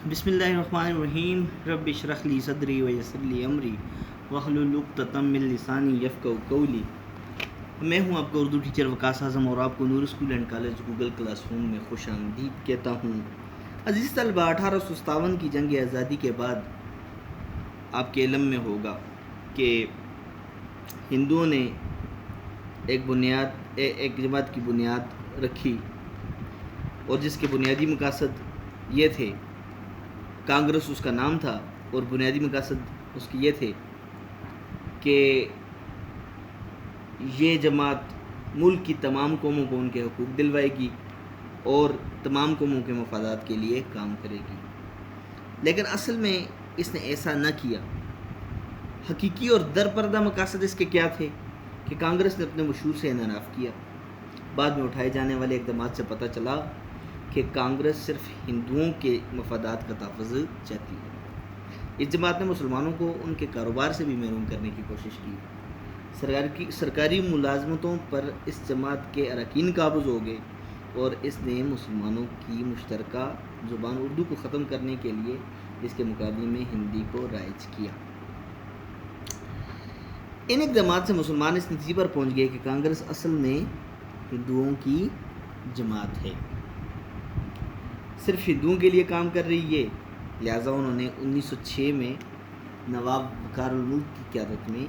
بسم اللہ الرحمن الرحیم رب اشرح لی صدری ویسر لی امری واحلل عقدۃ من لسانی یفقہوا قولی۔ میں ہوں آپ کا اردو ٹیچر وقاص اعظم اور آپ کو Noor school and college Google classroom میں خوش آمدید کہتا ہوں۔ عزیز طلبہ، 1857 کی جنگ آزادی کے بعد آپ کے علم میں ہوگا کہ ہندوؤں نے ایک جماعت کی بنیاد رکھی، اور جس کے بنیادی مقاصد یہ تھے، کانگریس اس کا نام تھا، اور بنیادی مقاصد اس کے یہ تھے کہ یہ جماعت ملک کی تمام قوموں کو ان کے حقوق دلوائے گی اور تمام قوموں کے مفادات کے لیے کام کرے گی۔ لیکن اصل میں اس نے ایسا نہ کیا۔ حقیقی اور درپردہ مقاصد اس کے کیا تھے کہ کانگریس نے اپنے مشہور سے انحراف کیا۔ بعد میں اٹھائے جانے والے اقدامات سے پتہ چلا کہ کانگریس صرف ہندوؤں کے مفادات کا تحفظ چاہتی ہے۔ اس جماعت نے مسلمانوں کو ان کے کاروبار سے بھی محروم کرنے کی کوشش کی۔ سرکاری ملازمتوں پر اس جماعت کے اراکین قابض ہو گئے، اور اس نے مسلمانوں کی مشترکہ زبان اردو کو ختم کرنے کے لیے اس کے مقابلے میں ہندی کو رائج کیا۔ ان اقدامات سے مسلمان اس نتیجے پر پہنچ گئے کہ کانگریس اصل میں ہندوؤں کی جماعت ہے، صرف ہندوؤں کے لیے کام کر رہی ہے۔ لہٰذا انہوں نے 1906 میں نواب وقار الملک کی قیادت میں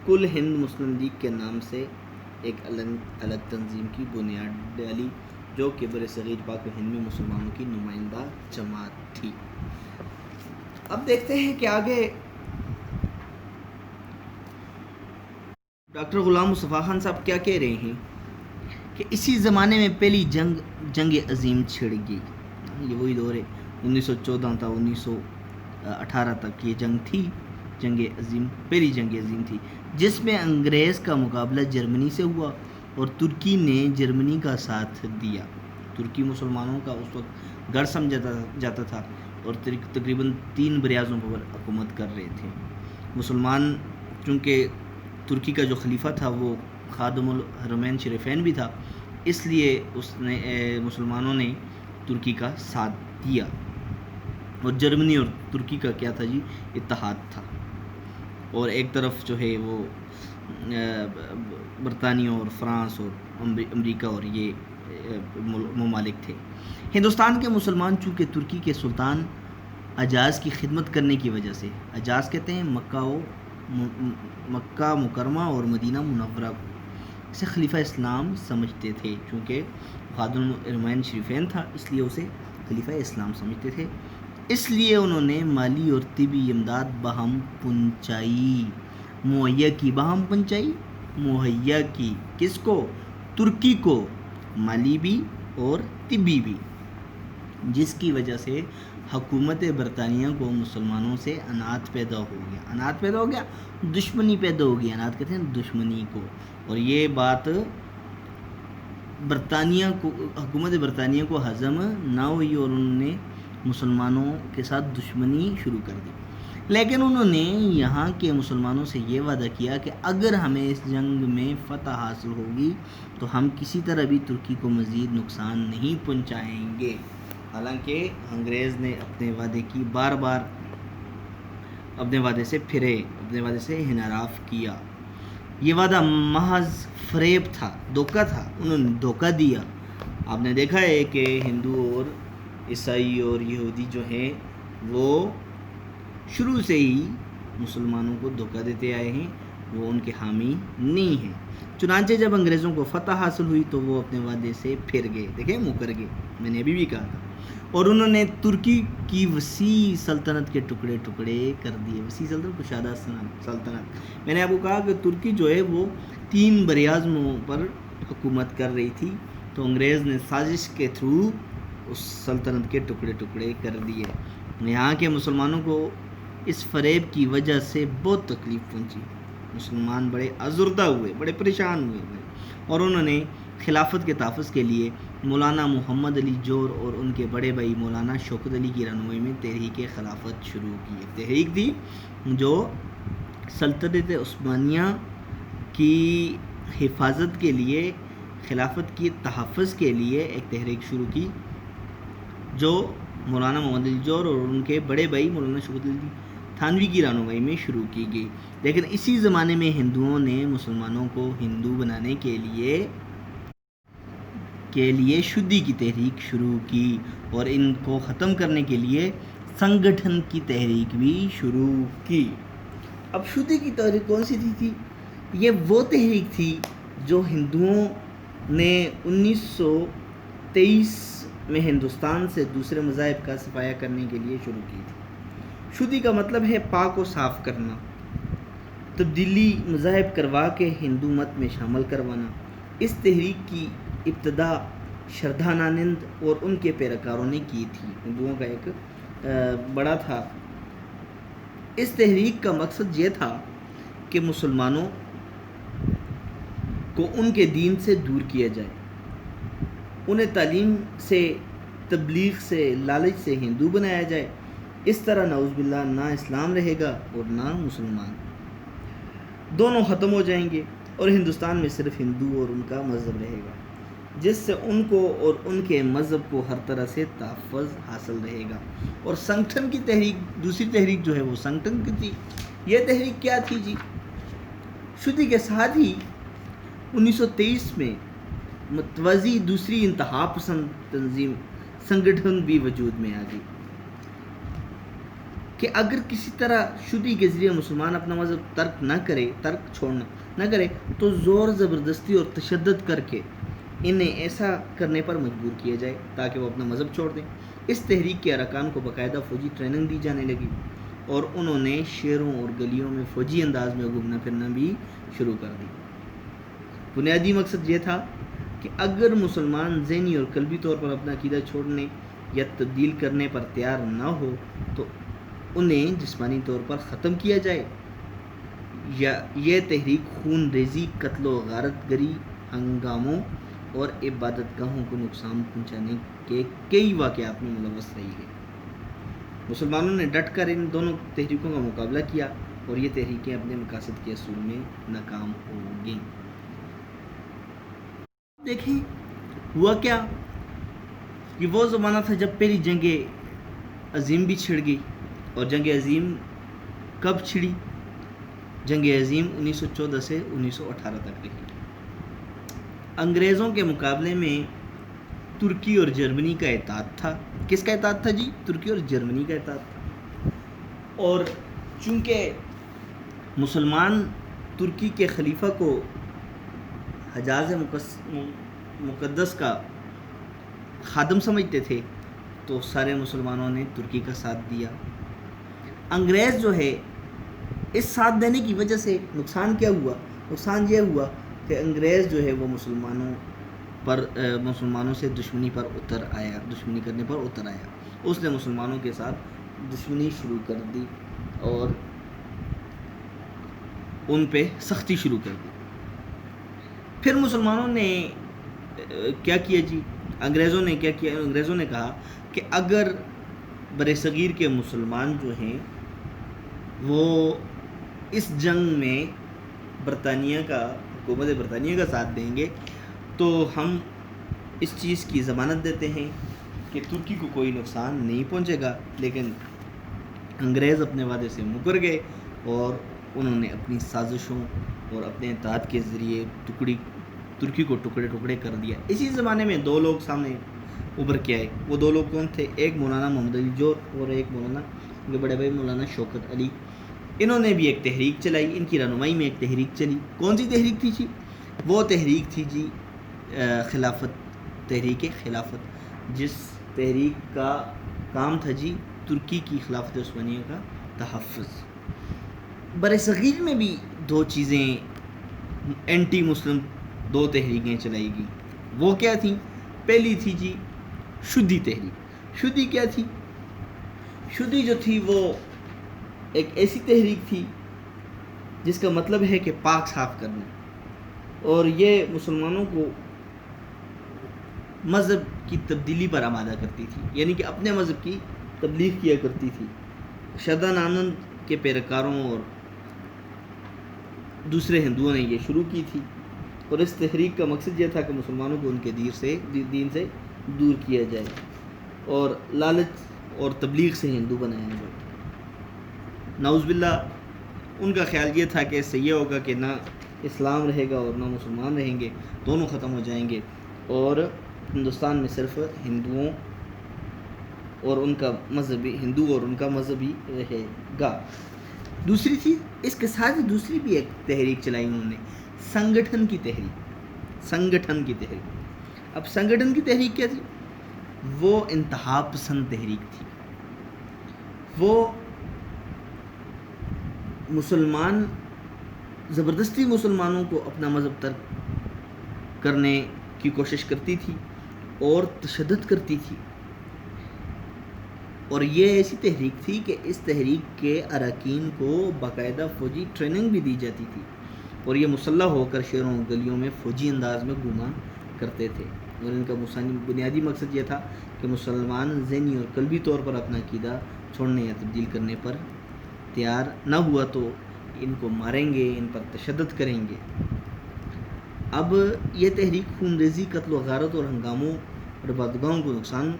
کل ہند مسلم لیگ کے نام سے ایک الگ تنظیم کی بنیاد ڈالی، جو کہ برصغیر پاک و ہند میں مسلمانوں کی نمائندہ جماعت تھی۔ اب دیکھتے ہیں کہ آگے ڈاکٹر غلام مصطفیٰ خان صاحب کیا کہہ رہے ہیں کہ اسی زمانے میں پہلی جنگ عظیم چھڑ گئی۔ یہ وہی دور ہے، 1914 تا 1918 تک یہ جنگ تھی، پہلی جنگ عظیم تھی، جس میں انگریز کا مقابلہ جرمنی سے ہوا اور ترکی نے جرمنی کا ساتھ دیا۔ ترکی مسلمانوں کا اس وقت گڑھ سمجھا جاتا تھا اور تقریباً 3 براعظموں پر حکومت کر رہے تھے۔ مسلمان، چونکہ ترکی کا جو خلیفہ تھا وہ خادم الحرمین شریفین بھی تھا، اس لیے مسلمانوں نے ترکی کا ساتھ دیا، اور جرمنی اور ترکی کا کیا تھا جی، اتحاد تھا، اور ایک طرف جو ہے وہ برطانیہ اور فرانس اور امریکہ اور یہ ممالک تھے۔ ہندوستان کے مسلمان چونکہ ترکی کے سلطان حجاز کی خدمت کرنے کی وجہ سے، حجاز کہتے ہیں مکہ مکرمہ اور مدینہ منورہ کو، اسے خلیفہ اسلام سمجھتے تھے، چونکہ خادم الحرمین شریفین تھا اس لیے اسے خلیفہ اسلام سمجھتے تھے۔ اس لیے انہوں نے مالی اور طبی امداد باہم پہنچائی، مہیا کی، کس کو؟ ترکی کو، مالی بھی اور طبی بھی، جس کی وجہ سے حکومت برطانیہ کو مسلمانوں سے انات پیدا ہو گیا، دشمنی پیدا ہو گئی۔ انات کہتے ہیں دشمنی کو، اور یہ بات حکومت برطانیہ کو ہضم نہ ہوئی، اور انہوں نے مسلمانوں کے ساتھ دشمنی شروع کر دی۔ لیکن انہوں نے یہاں کے مسلمانوں سے یہ وعدہ کیا کہ اگر ہمیں اس جنگ میں فتح حاصل ہوگی تو ہم کسی طرح بھی ترکی کو مزید نقصان نہیں پہنچائیں گے۔ حالانکہ انگریز نے اپنے وعدے کی بار اپنے وعدے سے پھرے، اپنے وعدے سے انحراف کیا۔ یہ وعدہ محض فریب تھا، دھوکہ تھا، انہوں نے دھوکہ دیا۔ آپ نے دیکھا ہے کہ ہندو اور عیسائی اور یہودی جو ہیں وہ شروع سے ہی مسلمانوں کو دھوکہ دیتے آئے ہیں، وہ ان کے حامی نہیں ہیں۔ چنانچہ جب انگریزوں کو فتح حاصل ہوئی تو وہ اپنے وعدے سے پھر گئے، دیکھیں مکر گئے، میں نے ابھی بھی کہا تھا، اور انہوں نے ترکی کی وسیع سلطنت کے ٹکڑے کر دیے۔ وسیع سلطنت، کشادہ سلطنت، میں نے آپ کو کہا کہ ترکی جو ہے وہ 3 براعظموں پر حکومت کر رہی تھی، تو انگریز نے سازش کے تھرو اس سلطنت کے ٹکڑے کر دیے۔ یہاں کے مسلمانوں کو اس فریب کی وجہ سے بہت تکلیف پہنچی، مسلمان بڑے ازردہ ہوئے، بڑے پریشان ہوئے، اور انہوں نے خلافت کے تحفظ کے لیے مولانا محمد علی جوہر اور ان کے بڑے بھائی مولانا شوکت علی کی رہنمائی میں تحریک خلافت شروع کی۔ ایک تحریک تھی جو سلطنت عثمانیہ کی حفاظت کے لیے، خلافت کی تحفظ کے لیے ایک تحریک شروع کی، جو مولانا محمد علی جوہر اور ان کے بڑے بھائی مولانا شوکت علی تھانوی کی رہنمائی میں شروع کی گئی. لیکن اسی زمانے میں ہندوؤں نے مسلمانوں کو ہندو بنانے کے لیے شدھی کی تحریک شروع کی اور ان کو ختم کرنے کے لیے سنگٹھن کی تحریک بھی شروع کی. اب شدھی کی تحریک کون سی تھی؟ یہ وہ تحریک تھی جو ہندوؤں نے 1923 میں ہندوستان سے دوسرے مذاہب کا صفایا کرنے کے لیے شروع کی تھی. شدھی کا مطلب ہے پاک و صاف کرنا، تبدیلی مذاہب کروا کے ہندو مت میں شامل کروانا. اس تحریک کی ابتدا شردھانانند اور ان کے پیروکاروں نے کی تھی. ہندوؤں کا ایک بڑا تھا. اس تحریک کا مقصد یہ تھا کہ مسلمانوں کو ان کے دین سے دور کیا جائے، انہیں تعلیم سے، تبلیغ سے، لالچ سے ہندو بنایا جائے. اس طرح نعوذ باللہ نہ اسلام رہے گا اور نہ مسلمان، دونوں ختم ہو جائیں گے اور ہندوستان میں صرف ہندو اور ان کا مذہب رہے گا، جس سے ان کو اور ان کے مذہب کو ہر طرح سے تحفظ حاصل رہے گا. اور سنگٹھن کی تحریک، دوسری تحریک جو ہے وہ سنگٹھن کی تھی. یہ تحریک کیا تھی جی؟ شدھی کے ساتھ ہی 1923 میں متوازی دوسری انتہا پسند تنظیم سنگٹھن بھی وجود میں آ گئی کہ اگر کسی طرح شدھی کے ذریعے مسلمان اپنا مذہب ترک چھوڑنا نہ کرے تو زور زبردستی اور تشدد کر کے انہیں ایسا کرنے پر مجبور کیا جائے تاکہ وہ اپنا مذہب چھوڑ دیں. اس تحریک کے ارکان کو باقاعدہ فوجی ٹریننگ دی جانے لگی اور انہوں نے شہروں اور گلیوں میں فوجی انداز میں گھومنا پھرنا بھی شروع کر دی. بنیادی مقصد یہ تھا کہ اگر مسلمان ذہنی اور قلبی طور پر اپنا عقیدہ چھوڑنے یا تبدیل کرنے پر تیار نہ ہو تو انہیں جسمانی طور پر ختم کیا جائے. یا یہ تحریک خون ریزی، قتل و غارت گری، ہنگاموں اور عبادت گاہوں کو نقصان پہنچانے کے کئی واقعات میں ملوث رہی ہے. مسلمانوں نے ڈٹ کر ان دونوں تحریکوں کا مقابلہ کیا اور یہ تحریکیں اپنے مقاصد کے اصول میں ناکام ہو گئیں. دیکھیں ہوا کیا، یہ وہ زمانہ تھا جب پہلی جنگ عظیم بھی چھڑ گئی. اور جنگ عظیم کب چھڑی؟ جنگ عظیم 1914 سے 1918 تک رہی. انگریزوں کے مقابلے میں ترکی اور جرمنی کا اتحاد تھا. کس کا اتحاد تھا جی؟ ترکی اور جرمنی کا اتحاد تھا. اور چونکہ مسلمان ترکی کے خلیفہ کو حجاز مقدس کا خادم سمجھتے تھے تو سارے مسلمانوں نے ترکی کا ساتھ دیا. انگریز جو ہے اس ساتھ دینے کی وجہ سے نقصان کیا ہوا؟ نقصان یہ ہوا کہ انگریز جو ہے وہ مسلمانوں سے دشمنی کرنے پر اتر آیا. اس نے مسلمانوں کے ساتھ دشمنی شروع کر دی اور ان پہ سختی شروع کر دی. پھر مسلمانوں نے کیا کیا جی؟ انگریزوں نے کیا کیا؟ انگریزوں نے کہا کہ اگر بر صغیر کے مسلمان جو ہیں وہ اس جنگ میں حکومت برطانیہ کا ساتھ دیں گے تو ہم اس چیز کی ضمانت دیتے ہیں کہ ترکی کو کوئی نقصان نہیں پہنچے گا. لیکن انگریز اپنے وعدے سے مکر گئے اور انہوں نے اپنی سازشوں اور اپنے اتحاد کے ذریعے ترکی کو ٹکڑے کر دیا. اسی زمانے میں دو لوگ سامنے ابھر کے آئے. وہ دو لوگ کون تھے؟ ایک مولانا محمد علی جوہر اور ایک مولانا ان کے بڑے بھائی مولانا شوکت علی. انہوں نے بھی ایک تحریک چلائی، ان کی رہنمائی میں ایک تحریک چلی. کون سی تحریک تھی جی؟ وہ تحریک تھی جی تحریک خلافت، جس تحریک کا کام تھا جی ترکی کی خلافت عثمانیہ کا تحفظ. بر صغیر میں بھی دو چیزیں اینٹی مسلم دو تحریکیں چلائی گئیں. وہ کیا تھیں؟ پہلی تھی جی شدھی تحریک. شدھی کیا تھی؟ شدھی جو تھی وہ ایک ایسی تحریک تھی جس کا مطلب ہے کہ پاک صاف کرنا، اور یہ مسلمانوں کو مذہب کی تبدیلی پر آمادہ کرتی تھی، یعنی کہ اپنے مذہب کی تبلیغ کیا کرتی تھی. شردھانانند کے پیروکاروں اور دوسرے ہندوؤں نے یہ شروع کی تھی. اور اس تحریک کا مقصد یہ تھا کہ مسلمانوں کو ان کے دین سے دور کیا جائے. اور لالچ اور تبلیغ سے ہندو بنایا گیا. نعوذ باللہ ان کا خیال یہ تھا کہ اس سے یہ ہوگا کہ نہ اسلام رہے گا اور نہ مسلمان رہیں گے، دونوں ختم ہو جائیں گے، اور ہندوستان میں صرف ہندوؤں اور ان کا مذہبی ہندو اور ان کا مذہبی رہے گا. دوسری چیز اس کے ساتھ دوسری بھی ایک تحریک چلائی انہوں نے، سنگٹھن کی تحریک. سنگٹھن کی تحریک. اب سنگٹھن کی تحریک کیا تھی؟ وہ انتہا پسند تحریک تھی. وہ مسلمان زبردستی مسلمانوں کو اپنا مذہب ترک کرنے کی کوشش کرتی تھی اور تشدد کرتی تھی. اور یہ ایسی تحریک تھی کہ اس تحریک کے اراکین کو باقاعدہ فوجی ٹریننگ بھی دی جاتی تھی، اور یہ مسلح ہو کر شہروں و گلیوں میں فوجی انداز میں گھوما کرتے تھے. اور ان کا بنیادی مقصد یہ تھا کہ مسلمان ذہنی اور قلبی طور پر اپنا عقیدہ چھوڑنے یا تبدیل کرنے پر تیار نہ ہوا تو ان کو ماریں گے، ان پر تشدد کریں گے. اب یہ تحریک خونریزی، قتل و غارت اور ہنگاموں اور عبادتگاہوں کو نقصان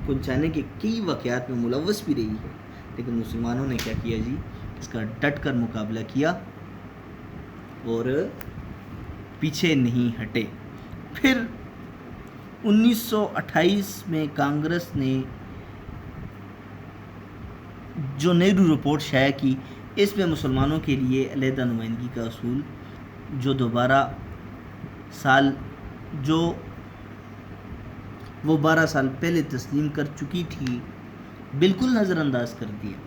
پہنچانے کے کئی واقعات میں ملوث بھی رہی ہے، لیکن مسلمانوں نے کیا کیا جی؟ اس کا ڈٹ کر مقابلہ کیا اور پیچھے نہیں ہٹے. پھر 1928 میں کانگریس نے جو نیہرو رپورٹ شائع کی، اس میں مسلمانوں کے لیے علیحدہ نمائندگی کا اصول جو وہ 12 سال پہلے تسلیم کر چکی تھی بالکل نظر انداز کر دیا.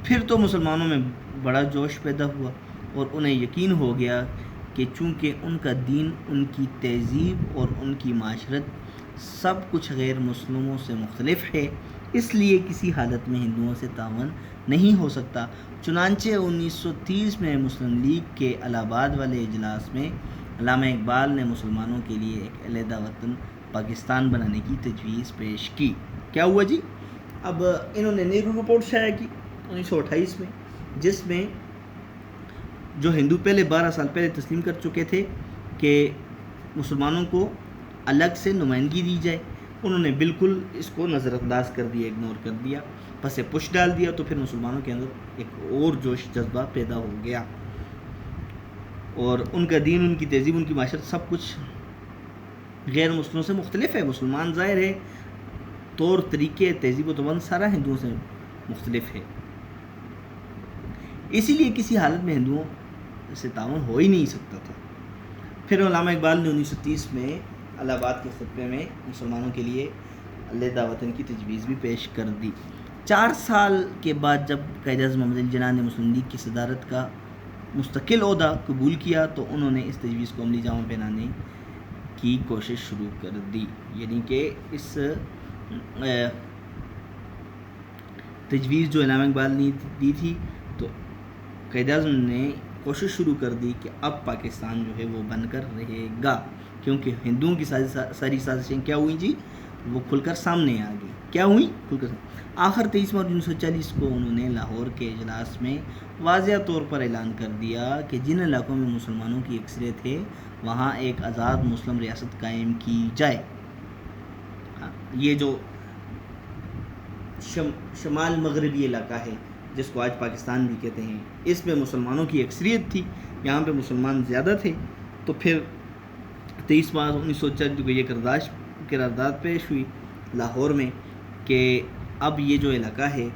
پھر تو مسلمانوں میں بڑا جوش پیدا ہوا اور انہیں یقین ہو گیا کہ چونکہ ان کا دین، ان کی تہذیب اور ان کی معاشرت سب کچھ غیر مسلموں سے مختلف ہے، اس لیے کسی حالت میں ہندوؤں سے تعاون نہیں ہو سکتا. چنانچہ 1930 میں مسلم لیگ کے الہ آباد والے اجلاس میں علامہ اقبال نے مسلمانوں کے لیے ایک علیحدہ وطن پاکستان بنانے کی تجویز پیش کی. کیا ہوا جی؟ اب انہوں نے نیہرو رپورٹ شائع کی 1928 میں، جس میں جو ہندو پہلے 12 سال پہلے تسلیم کر چکے تھے کہ مسلمانوں کو الگ سے نمائندگی دی جائے، انہوں نے بالکل اس کو نظر انداز کر دیا، اگنور کر دیا، پس پش ڈال دیا. تو پھر مسلمانوں کے اندر ایک اور جوش جذبہ پیدا ہو گیا، اور ان کا دین، ان کی تہذیب، ان کی معاشرت سب کچھ غیر مسلموں سے مختلف ہے. مسلمان ظاہر ہے طور طریقے، تہذیب و تمدن سارا ہندوؤں سے مختلف ہے، اسی لیے کسی حالت میں ہندوؤں سے تعاون ہو ہی نہیں سکتا تھا. پھر علامہ اقبال نے 1930 میں الہ آباد کے خطبے میں مسلمانوں کے لیے علیحدہ وطن کی تجویز بھی پیش کر دی. 4 سال کے بعد جب قائد اعظم محمد علی جناح نے مسلم لیگ کی صدارت کا مستقل عہدہ قبول کیا تو انہوں نے اس تجویز کو عملی جامہ پہنانے کی کوشش شروع کر دی. یعنی کہ اس تجویز جو علامہ اقبال نے دی تھی تو قائد اعظم نے کوشش شروع کر دی کہ اب پاکستان جو ہے وہ بن کر رہے گا، کیونکہ ہندوؤں کی ساری سازشیں کیا ہوئیں جی؟ وہ کھل کر سامنے آ گئی. کیا ہوئیں؟ کھل کر. آخر 23 مارچ 1940 کو انہوں نے لاہور کے اجلاس میں واضح طور پر اعلان کر دیا کہ جن علاقوں میں مسلمانوں کی اکثریت ہے وہاں ایک آزاد مسلم ریاست قائم کی جائے. یہ جو شمال مغربی علاقہ ہے جس کو آج پاکستان بھی کہتے ہیں، اس میں مسلمانوں کی اکثریت تھی، یہاں پہ مسلمان زیادہ تھے. تو پھر 23 مارچ 1940 کو یہ قرارداد پیش ہوئی لاہور میں کہ اب یہ جو علاقہ ہے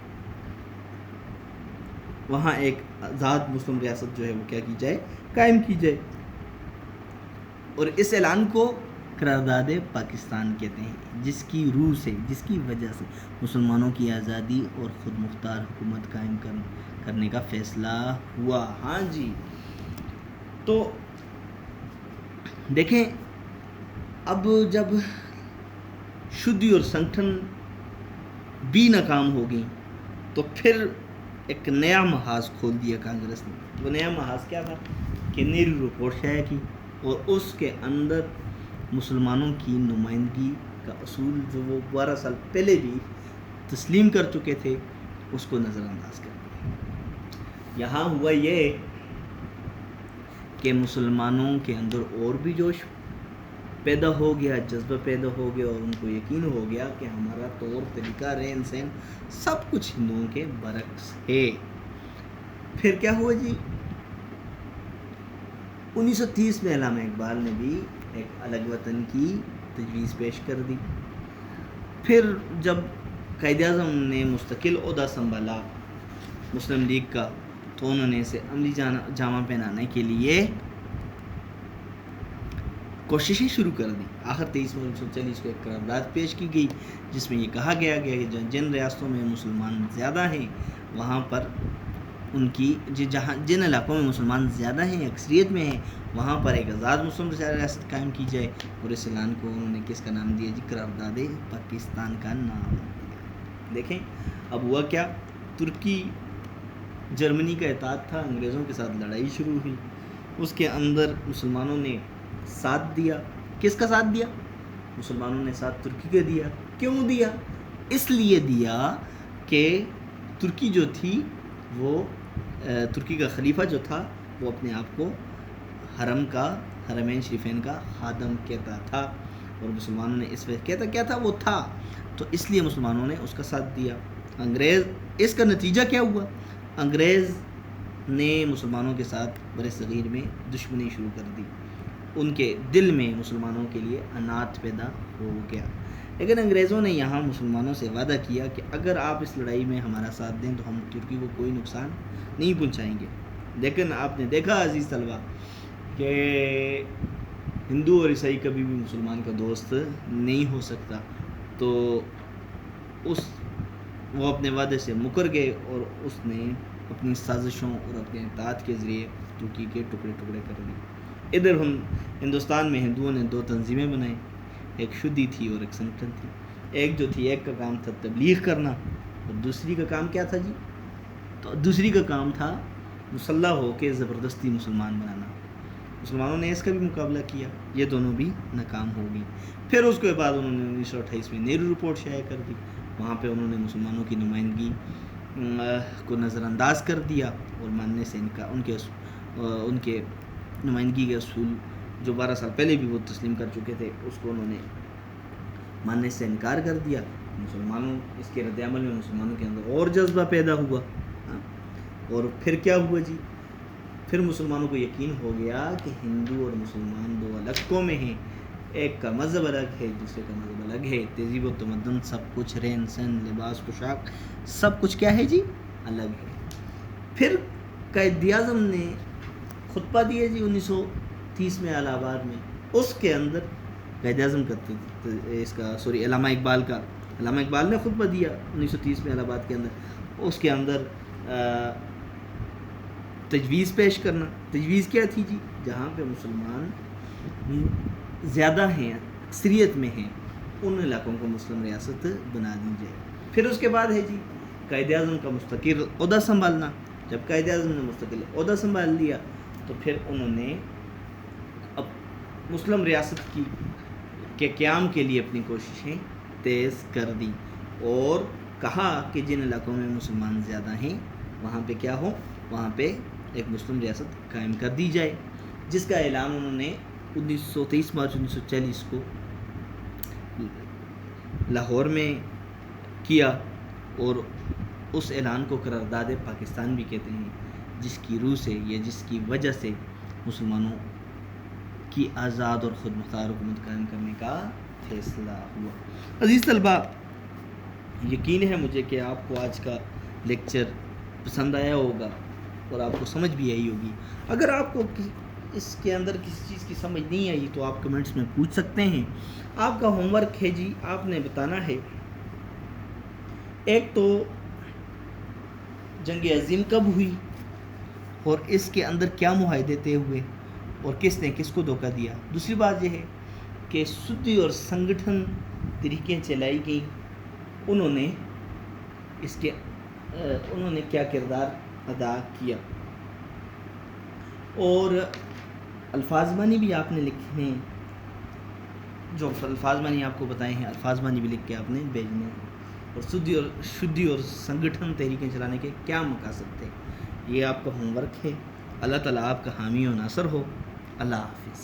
وہاں ایک آزاد مسلم ریاست جو ہے وہ کیا کی جائے؟ قائم کی جائے. اور اس اعلان کو قرارداد پاکستان کہتے ہیں، جس کی روح سے، جس کی وجہ سے مسلمانوں کی آزادی اور خود مختار حکومت قائم کرنے کا فیصلہ ہوا. ہاں جی، تو دیکھیں اب جب شدھی اور سنگٹھن بھی ناکام ہو گئی تو پھر ایک نیا محاذ کھول دیا کانگریس نے. وہ نیا محاذ کیا تھا کہ نیہرو رپورٹ شائع کی اور اس کے اندر مسلمانوں کی نمائندگی کا اصول جو وہ 12 سال پہلے بھی تسلیم کر چکے تھے اس کو نظر انداز کر دیا. یہاں ہوا یہ کہ مسلمانوں کے اندر اور بھی جوش پیدا ہو گیا، جذبہ پیدا ہو گیا، اور ان کو یقین ہو گیا کہ ہمارا طور طریقہ رہن سہن سب کچھ ہندوؤں کے برعکس ہے۔ پھر کیا ہوا جی، 1930 میں علامہ اقبال نے بھی ایک الگ وطن کی تجویز پیش کر دی۔ پھر جب قائد اعظم نے مستقل عہدہ سنبھالا مسلم لیگ کا، تو انہوں نے اسے عملی جامہ پہنانے کے لیے کوششیں شروع کر دی۔ آخر 23 مئی 1940 کو ایک قرارداد پیش کی گئی جس میں یہ کہا گیا کہ جن ریاستوں میں مسلمان زیادہ ہیں وہاں پر جن علاقوں میں مسلمان زیادہ ہیں، اکثریت میں ہیں، وہاں پر ایک آزاد مسلم ریاست قائم کی جائے۔ اور اس اعلان کو انہوں نے کس کا نام دیا جی؟ قرارداد پاکستان کا نام دیا۔ دیکھیں اب ہوا کیا، ترکی جرمنی کا اتحاد تھا، انگریزوں کے ساتھ لڑائی شروع ہوئی، اس کے اندر مسلمانوں نے ساتھ دیا۔ کس کا ساتھ دیا؟ مسلمانوں نے ساتھ ترکی کا دیا۔ کیوں دیا؟ اس لیے دیا کہ ترکی جو تھی وہ ترکی کا خلیفہ جو تھا وہ اپنے آپ کو حرمین شریفین کا خادم کہتا تھا، اور مسلمانوں نے اس وقت کیا تھا وہ تھا، تو اس لیے مسلمانوں نے اس کا ساتھ دیا۔ اس کا نتیجہ کیا ہوا؟ انگریز نے مسلمانوں کے ساتھ بر صغیر میں دشمنی شروع کر دی، ان کے دل میں مسلمانوں کے لیے عناد پیدا ہو گیا۔ لیکن انگریزوں نے یہاں مسلمانوں سے وعدہ کیا کہ اگر آپ اس لڑائی میں ہمارا ساتھ دیں تو ہم ترکی کو کوئی نقصان نہیں پہنچائیں گے۔ لیکن آپ نے دیکھا عزیز طلبہ کہ ہندو اور عیسائی کبھی بھی مسلمان کا دوست نہیں ہو سکتا، تو وہ اپنے وعدے سے مکر گئے، اور اس نے اپنی سازشوں اور اپنے اطاعت کے ذریعے ترکی کے ٹکڑے ٹکڑے کر دیے۔ ادھر ہندوستان میں ہندوؤں نے 2 تنظیمیں بنائیں، ایک شدی تھی اور ایک سنگٹھن تھی۔ ایک کا کام تھا تبلیغ کرنا، اور دوسری کا کام کیا تھا جی؟ تو دوسری کا کام تھا مسلح ہو کے زبردستی مسلمان بنانا۔ مسلمانوں نے اس کا بھی مقابلہ کیا، یہ دونوں بھی ناکام ہو گئی۔ پھر اس کے بعد انہوں نے 1928 میں نہرو رپورٹ شائع کر دی، وہاں پہ انہوں نے مسلمانوں کی نمائندگی کو نظر انداز کر دیا اور ماننے سے ان کے نمائندگی کے اصول جو 12 سال پہلے بھی وہ تسلیم کر چکے تھے اس کو انہوں نے ماننے سے انکار کر دیا۔ اس کے رد عمل میں مسلمانوں کے اندر اور جذبہ پیدا ہوا، اور پھر کیا ہوا جی؟ پھر مسلمانوں کو یقین ہو گیا کہ ہندو اور مسلمان 2 الگ قومیں ہیں، ایک کا مذہب الگ ہے، دوسرے کا مذہب الگ ہے، تہذیب و تمدن سب کچھ، رہن سہن، لباس پوشاک سب کچھ کیا ہے جی؟ الگ ہے۔ پھر قائد اعظم نے خطبہ دیا جی 1930 میں الہ آباد میں، اس کے اندر قائد اعظم علامہ اقبال نے خطبہ دیا 1930 میں الہ آباد کے اندر، اس کے اندر تجویز پیش کرنا۔ تجویز کیا تھی جی؟ جہاں پہ مسلمان زیادہ ہیں، اکثریت میں ہیں، ان علاقوں کو مسلم ریاست بنا دی جائے۔ پھر اس کے بعد ہے جی قائد اعظم کا مستقل عہدہ سنبھالنا۔ جب قائد اعظم نے مستقل عہدہ سنبھال لیا تو پھر انہوں نے اب مسلم ریاست کے قیام کے لیے اپنی کوششیں تیز کر دی، اور کہا کہ جن علاقوں میں مسلمان زیادہ ہیں وہاں پہ کیا ہو، وہاں پہ ایک مسلم ریاست قائم کر دی جائے، جس کا اعلان انہوں نے 23 مارچ 1940 کو لاہور میں کیا، اور اس اعلان کو قرارداد پاکستان بھی کہتے ہیں، جس کی روح سے یا جس کی وجہ سے مسلمانوں کی آزاد اور خود مختار حکومت قائم کرنے کا فیصلہ ہوا۔ عزیز طلبہ، یقین ہے مجھے کہ آپ کو آج کا لیکچر پسند آیا ہوگا اور آپ کو سمجھ بھی آئی ہوگی۔ اگر آپ کو اس کے اندر کسی چیز کی سمجھ نہیں آئی تو آپ کمنٹس میں پوچھ سکتے ہیں۔ آپ کا ہوم ورک ہے جی، آپ نے بتانا ہے ایک تو جنگ عظیم کب ہوئی اور اس کے اندر کیا معاہدے طے ہوئے اور کس نے کس کو دھوکہ دیا۔ دوسری بات یہ ہے کہ سدی اور سنگٹھن طریقیں چلائی گئیں، انہوں نے کیا کردار ادا کیا، اور الفاظ معنی بھی آپ نے لکھنے ہیں، جو الفاظ معنی آپ کو بتائے ہیں الفاظ معنی بھی لکھ کے آپ نے بھیجنے ہیں، اور شدی اور سنگٹھن تحریکیں چلانے کے کیا مقاصد تھے، یہ آپ کا ہوم ورک ہے۔ اللہ تعالیٰ آپ کا حامی و ناصر ہو۔ اللہ حافظ۔